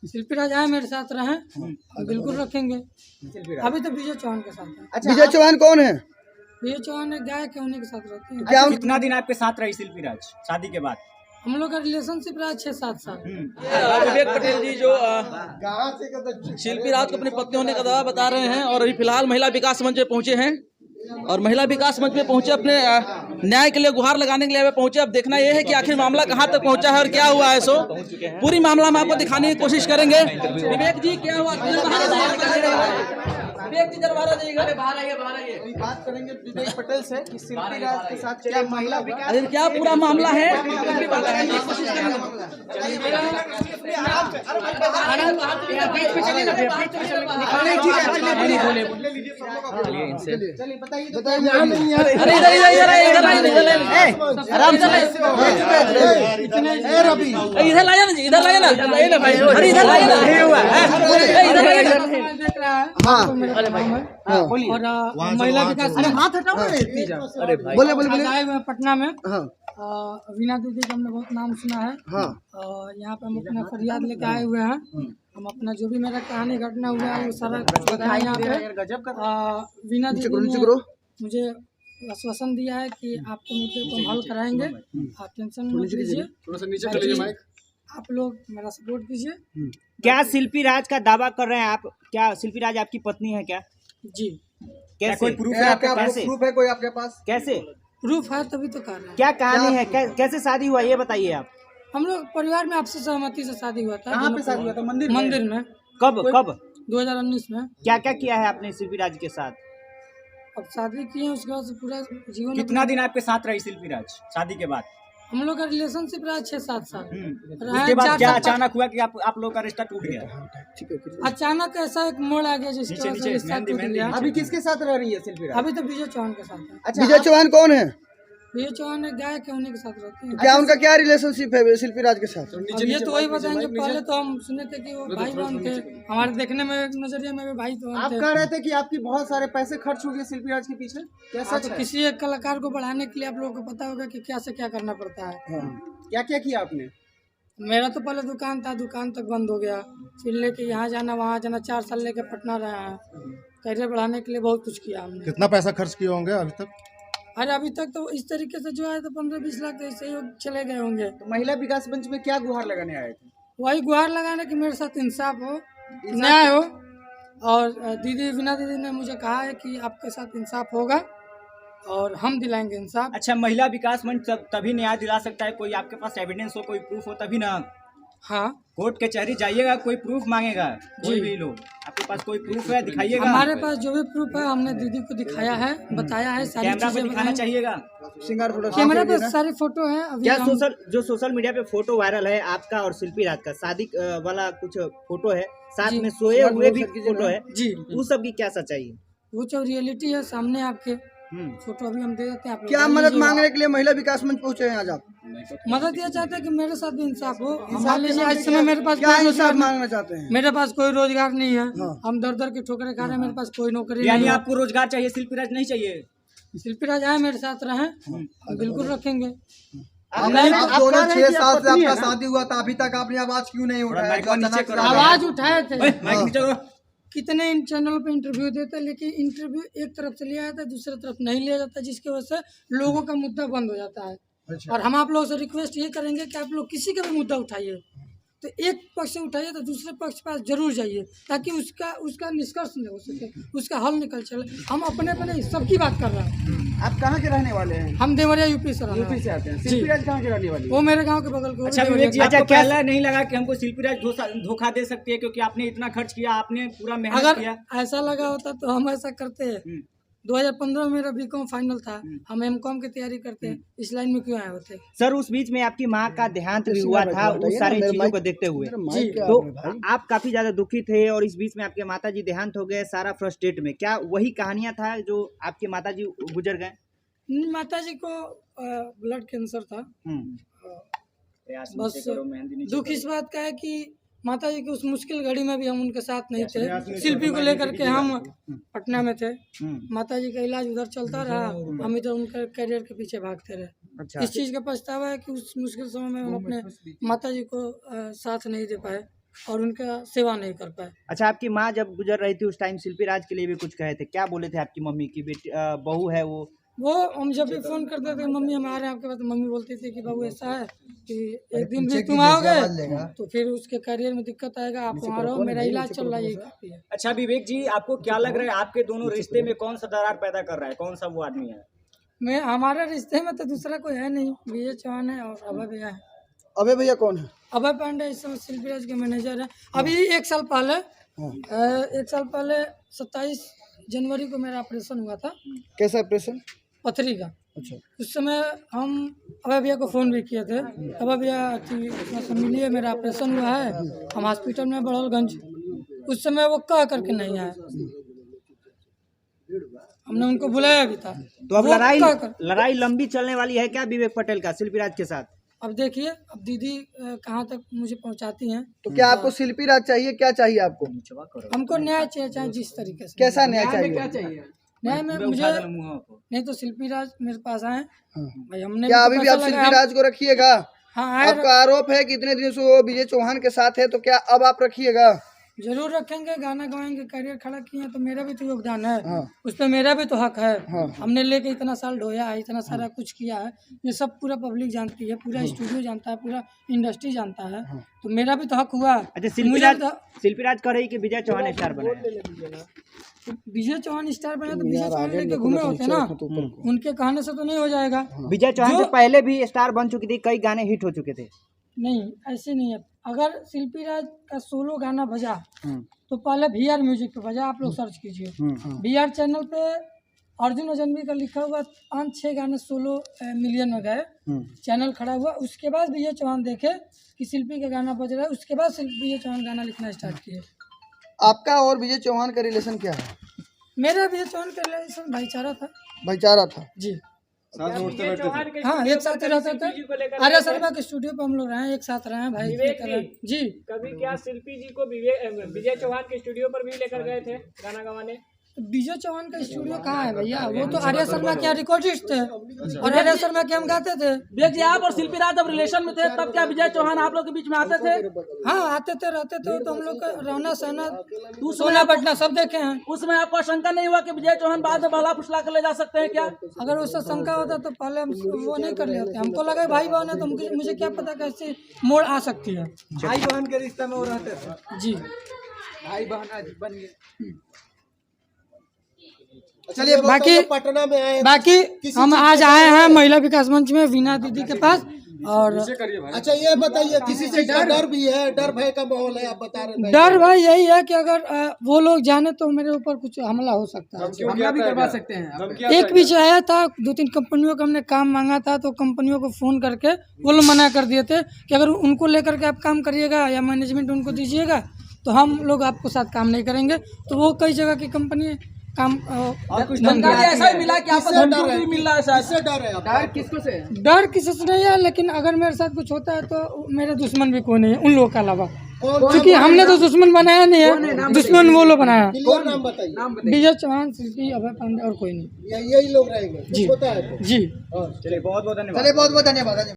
शिल्पी राज आए मेरे साथ रहे, बिल्कुल रखेंगे। अभी तो विजय चौहान के साथ है। अच्छा, विजय चौहान कौन है? विजय चौहान एक गायक है, उन्हीं के साथ रहते हैं। क्या कितना दिन आपके साथ रही शिल्पी राज शादी के बाद? हम लोग का रिलेशनशिप रहा 6-7 साल। विवेक पटेल जी जो शिल्पी राज को अपनी पत्नी होने का दावा बता रहे हैं और अभी फिलहाल महिला विकास मंच पे पहुंचे हैं और महिला विकास मंच पे पहुंचे अपने न्याय के लिए गुहार लगाने के लिए पहुंचे। अब देखना यह है कि आखिर मामला कहां तक पहुंचा है और क्या हुआ है। सो पूरी मामला हम आपको दिखाने की कोशिश करेंगे। विवेक जी क्या हुआ? विवेक जी जरा बाहर आइए। बात करेंगे विवेक पटेल से कि शिल्पी राज के साथ क्या महिला विकास, क्या पूरा मामला है। चलिए बताइए आराम से रवि इधर लाया ना जी, इधर लाया ना भाई, अरे इधर लाया ना, देख रहा है। हाँ। मेरा नाम है और महिला विकास बोले आए हुए हैं पटना में। हाँ वीना दीदी का हमने बहुत नाम सुना है। हाँ यहाँ पे हम अपना फरियाद लेके आए हुए हैं। हम अपना जो भी मेरा कहानी घटना हुआ है वो सारा बताया यहाँ पे। वीना दीदी ने मुझे आश्वासन दिया है कि आपके मुद्दे को हम हल कराएंगे, आप टेंशन मत लीजिए, आप लोग मेरा सपोर्ट कीजिए। क्या शिल्पी राज का दावा कर रहे हैं आप? क्या शिल्पी राज आपकी पत्नी है क्या? जी कैसे? कोई प्रूफ है आपके पास? प्रूफ है कोई आपके पास? कैसे? प्रूफ है तभी तो कर रहे हैं। क्या कहानी है? कैसे शादी हुआ ये बताइए आप। हम लोग परिवार में आपसी सहमति से शादी हुआ था। कहाँ पे शादी हुआ था? मंदिर में। कब 2019 में। क्या क्या किया है आपने शिल्पी राज के साथ? अब शादी किए उसके बाद से पूरा जीवन। कितना दिन आपके साथ रही शिल्पी राज शादी के बाद? हम लोग का रिलेशनशिप रहा 6-7 साल। उसके बाद क्या अचानक हुआ कि आप लोग का रिश्ता टूट गया? अचानक ऐसा एक मोड़ आ गया जिसकी वजह से रिश्ता टूट गया। अभी किसके साथ रह रही है शिल्पी राज? अभी तो विजय चौहान के साथ है। अच्छा, विजय चौहान कौन है? विजय चौहान एक गायक है, उन्हीं के साथ रहते हैं। क्या उनका क्या रिलेशनशिप है शिल्पी राज के साथ? अब ये तो वही बताएंगे। पहले तो हम सुने थे कि वो भाई बहन थे, हमारे देखने में नजरिए में भी भाई तो आप कह रहे थे कि आपकी बहुत सारे पैसे खर्च हुए शिल्पी राज के पीछे, क्या सच है? किसी एक कलाकार को बढ़ाने के लिए आप लोगों को पता होगा कि क्या से क्या करना पड़ता है। क्या क्या किया आपने? मेरा तो पहले दुकान था, दुकान तक बंद हो गया, फिर लेके यहाँ जाना वहाँ जाना, 4 साल लेके पटना रहा है। करियर बढ़ाने के लिए बहुत कुछ किया हमने। कितना पैसा खर्च किए होंगे अभी तक? अरे अभी तक तो इस तरीके से जो है तो 15-20 लाख तो ऐसे ही चले गए होंगे। तो महिला विकास मंच में क्या गुहार लगाने आए थे? वही गुहार लगाने कि मेरे साथ इंसाफ हो, न्याय हो। और दीदी वीना दीदी ने मुझे कहा है कि आपके साथ इंसाफ होगा और हम दिलाएंगे इंसाफ। अच्छा, महिला विकास मंच तभी न्याय दिला सकता है कोई आपके पास एविडेंस हो, कोई प्रूफ हो तभी ना। हाँ, कोर्ट कचहरी जाइएगा, कोई प्रूफ मांगेगा, कोई भी लोग आपके पास कोई प्रूफ है दिखाइएगा। हमारे पास जो भी प्रूफ है हमने दीदी को दिखाया है, बताया है, सारी कैमरा पे चीजें दिखाना चाहिएगा। कैमरा पे सारी फोटो है। अभी क्या सोशल मीडिया पे फोटो वायरल है आपका और शिल्पी राज का शादी वाला कुछ फोटो है, साथ में सोए हुए भी फोटो है जी, उस सब की क्या सच्चाई है? वो जो रियलिटी है सामने आपके, फोटो अभी हम दे देते हैं। क्या मदद मांगने के लिए महिला विकास मंच पहुंचे हैं आज आप? मदद ये चाहते हैं कि मेरे साथ भी इंसाफ हो। मान लीजिए आज समय मेरे पास क्या कोई इंसाफ मांगना चाहते हैं? मेरे पास कोई रोजगार नहीं है, हम दर दर की ठोकरें खा रहे हैं, मेरे पास कोई नौकरी यानी नहीं है। आपको रोजगार चाहिए, शिल्पी राज नहीं चाहिए? शिल्पी राज आए मेरे साथ रहे, बिल्कुल रखेंगे। आप दोनों 6 साल से आपका शादी हुआ था, अभी तक आपने आवाज क्यों नहीं उठाया? आवाज उठाए थे, कितने इन चैनलों पे इंटरव्यू देते, लेकिन इंटरव्यू एक तरफ से लिया जाता है, दूसरी तरफ नहीं लिया जाता, जिसकी वजह से लोगों का मुद्दा बंद हो जाता है। और हम आप लोगों से रिक्वेस्ट ये करेंगे कि आप लोग किसी का भी मुद्दा उठाइए तो एक पक्ष से उठाइए तो दूसरे पक्ष के पास जरूर जाइए, ताकि उसका निष्कर्ष नहीं हो सके, उसका हल निकल चले। हम अपने पे नहीं, सबकी बात कर रहे हैं। आप कहाँ के रहने वाले हैं? हम देवरिया यूपी से यूपी से आते हैं। शिल्पी राज कहाँ के रहने वाली? वो मेरे गांव के बगल के। अच्छा विवेक जी, आपको पहले नहीं लगा कि हमको शिल्पी राज धोखा दे सकती है, क्योंकि आपने इतना खर्च किया, आपने पूरा मेहनत किया? अगर ऐसा लगा होता तो हम ऐसा करते हैं। 2015 में मेरा बीकॉम फाइनल था, हम एमकॉम की तैयारी करते हैं, इस लाइन में क्यों आए होते? सर, उस बीच में आपकी माँ का देहांत भी हुआ था, उस सारी चीजों को देखते हुए तो आप काफी ज्यादा दुखी थे और इस बीच में आपके माताजी देहांत हो गए, सारा फ्रस्ट्रेट में। क्या वही कहानियां था जो आपके माताजी गुजर गए? माताजी को ब्लड कैंसर था। बस दुख इस बात का है कि माताजी की उस मुश्किल घड़ी में भी हम उनके साथ नहीं थे। शिल्पी को लेकर के हम पटना में थे, माताजी का इलाज उधर चलता रहा, हम इधर उनके करियर के पीछे भागते रहे। अच्छा। इस चीज़ का पछतावा है कि उस मुश्किल समय में हम अपने माताजी को साथ नहीं दे पाए। और उनका सेवा नहीं कर पाए। अच्छा, आपकी माँ जब गुजर रही थी उस टाइम शिल्पी राज के लिए भी कुछ कहे थे, क्या बोले थे आपकी मम्मी की बेटी बहू है वो हम जब भी फोन करते थे मम्मी हम आ रहे हैं आपके पास, तो मम्मी बोलती थी कि बाबू ऐसा है कि एक दिन भी तुम आओगे तो फिर उसके करियर में दिक्कत आएगा, आप वहाँ रहो, मेरा इलाज चल रहा है, ये काफी है। अच्छा विवेक जी, आपको क्या लग रहा है आपके दोनों रिश्ते में कौन सा दरार पैदा कर रहा है, कौन सा वो आदमी है? हमारे रिश्ते में तो दूसरा कोई है नहीं, विजय चौहान है और अभय भैया है। अबे भैया कौन है? अभय पांडे इस समय शिल्पी राज के मैनेजर है। अभी एक साल पहले 27 जनवरी को मेरा ऑपरेशन हुआ था। कैसा ऑपरेशन? पथरी का। अच्छा। उस समय हम अभय भैया को फ़ोन भी किए थे, अभय भैया थोड़ा सा मिलिए, मेरा ऑपरेशन हुआ है, हम हॉस्पिटल में बड़ौलगंज। उस समय वो कह करके नहीं आए, हमने उनको बुलाया भी था। तो अब लड़ाई लंबी चलने वाली है क्या विवेक पटेल का शिल्पी राज के साथ? अब देखिए, अब दीदी कहाँ तक मुझे पहुँचाती हैं। तो क्या आपको शिल्पी राज चाहिए? क्या चाहिए आपको? हमको न्याय चाहिए, चाहे जिस तरीके से। कैसा न्याय चाहिए? न्याय में मुझे नहीं तो शिल्पी राज मेरे पास आए भाई, हमने क्या अभी भी आप शिल्पी राज को रखिएगा? हाँ आए, आपका आरोप है कि इतने दिनों से वो विजय चौहान के साथ है, तो क्या अब आप रखिएगा? जरूर रखेंगे, गाना गवाएंगे, करियर खड़ा किए हैं तो मेरा भी तो योगदान है। उस पर मेरा भी तो हक है। हमने लेके इतना साल ढोया है, इतना सारा कुछ किया है, ये सब पूरा पब्लिक जानती है, पूरा स्टूडियो जानता है, पूरा इंडस्ट्री जानता है, तो मेरा भी तो हक हुआ। अच्छा, शिल्पी राज कह रही कि विजय चौहान स्टार बना। विजय चौहान स्टार बने तो विजय चौहान लेके घूमे होते ना, उनके कहने से तो नहीं हो जाएगा। विजय चौहान से पहले भी स्टार बन चुकी थी, कई गाने हिट हो चुके थे। नहीं, ऐसे नहीं है। अगर शिल्पी राज का सोलो गाना बजा तो पहले VR म्यूजिक पे बजा, आप लोग सर्च कीजिए। VR चैनल पे अर्जुन अजनबी का लिखा हुआ 5-6 गाने सोलो मिलियन में गए, चैनल खड़ा हुआ। उसके बाद विजय चौहान देखे कि शिल्पी का गाना बज रहा है, उसके बाद विजय चौहान गाना लिखना स्टार्ट किए। आपका और विजय चौहान का रिलेशन क्या है? मेरा विजय चौहान का रिलेशन भाईचारा था। भाईचारा था जी। हाँ, एक साथ ही रहते थे। आर्या शर्मा के स्टूडियो पे हम लोग रहे, एक साथ रहे भाई जी। कभी क्या शिल्पी जी को विजय चौहान के स्टूडियो पर भी लेकर गए थे गाना गवाने? विजय चौहान का स्टूडियो कहाँ है भैया? वो तो आर्या शर्मा के यहाँ रिकॉर्डिस्ट थे और आर्या शर्मा के हम गाते थे। विवेक जी, आप और शिल्पी राज जब रिलेशन में थे तब क्या विजय चौहान आप लोग के बीच में आते थे? हाँ, आते थे, रहते थे, तो हम लोग का रहना सहना, सोना बैठना सब देखे हैं। उसमें आपको शंका नहीं हुआ कि विजय चौहान बाद में बहला फुसला कर ले जा सकते हैं क्या? अगर उससे शंका होता तो पहले हम वो नहीं कर लेते। हमको लगा भाई बहन है तो मुझे क्या पता कैसे मोड़ आ सकती है। भाई बहन के रिश्ते में वो रहते थे जी, भाई बहन बन गए। चलिए बाकी हम आज आए हैं महिला विकास मंच में वीना दीदी के पास। और अच्छा ये बताइए, किसी से डर भी है, डर भय का माहौल है, आप बता रहे हैं? डर भाई यही है कि अगर वो लोग जाने तो मेरे ऊपर कुछ हमला हो सकता है, हमला भी करवा सकते हैं। एक बीच आया था, 2-3 कंपनियों का हमने काम मांगा था, तो कंपनियों को फ़ोन करके वो लोग मना कर दिए थे कि अगर उनको लेकर के आप काम करिएगा या मैनेजमेंट उनको दीजिएगा तो हम लोग आपको साथ काम नहीं करेंगे। तो वो कई जगह की कंपनी काम ऐसा ही मिला कि आपको धमकी भी मिल रहा है? किससे डर है? डर किसको से? डर किसी से नहीं है, लेकिन अगर मेरे साथ कुछ होता है तो मेरे दुश्मन भी कोई नहीं है उन लोगों के अलावा, क्योंकि हमने तो दुश्मन बनाया नहीं है, दुश्मन वो लोग बनाया। नाम बताइए। विजय चौहान, शिल्पी, अभय पांडे और कोई नहीं। यही लोग रहेंगे जी होता है जी। चलिए बहुत बहुत धन्यवाद। चलिए बहुत बहुत धन्यवाद।